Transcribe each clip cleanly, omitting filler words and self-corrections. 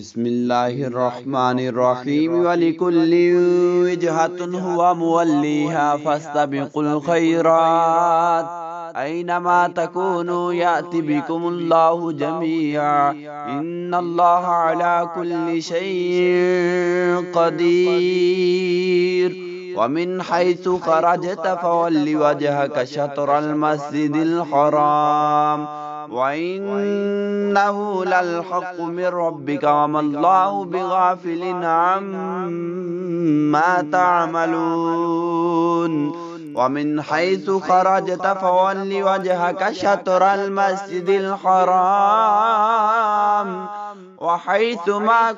بسم الله الرحمن الرحيم ولكل وجهة هو موليها فاستبقوا الخيرات أينما تكونوا يأتي بكم الله جميعا إن الله على كل شيء قدير ومن حيث خرجت فول وجهك شطر المسجد الحرام وإنه للحق من ربك وما الله بغافل عما تعملون ومن حيث خرجت فول وجهك شطر المسجد الحرام وحيث ما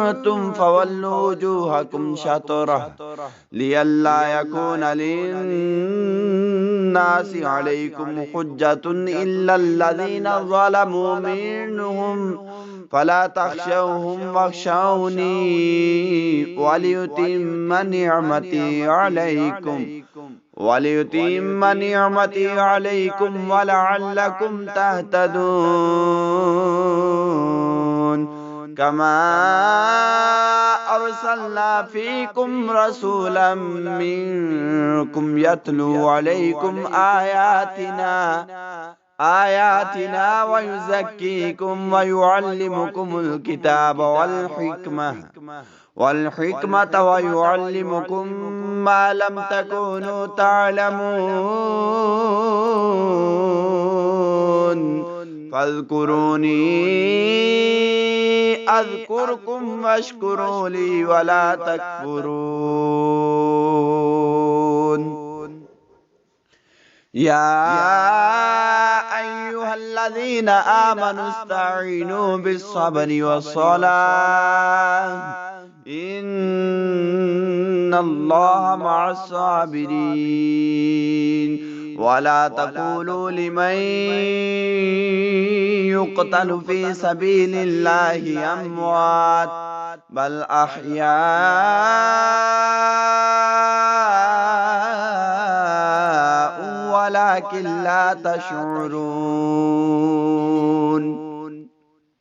كنتم فولوا وجوهكم شطره لئلا يكون للناس عليكم حجة إلا الذين ظلموا منهم فلا تخشوهم واخشوني وليتم نعمتي عليكم ولعلكم تهتدون كما أرسلنا فيكم رسولا منكم يتلو عليكم آياتنا ويزكيكم ويعلمكم الكتاب والحكمة ويعلمكم ما لم تكونوا تعلمون فاذكروني أذكركم واشكروا لي ولا تكفرون يا أيها الذين آمنوا استعينوا بالصبر والصلاة إن الله مع الصابرين ولا تقولوا لمن يقتل في سبيل الله أموات بل أحياء ولكن لا تشعرون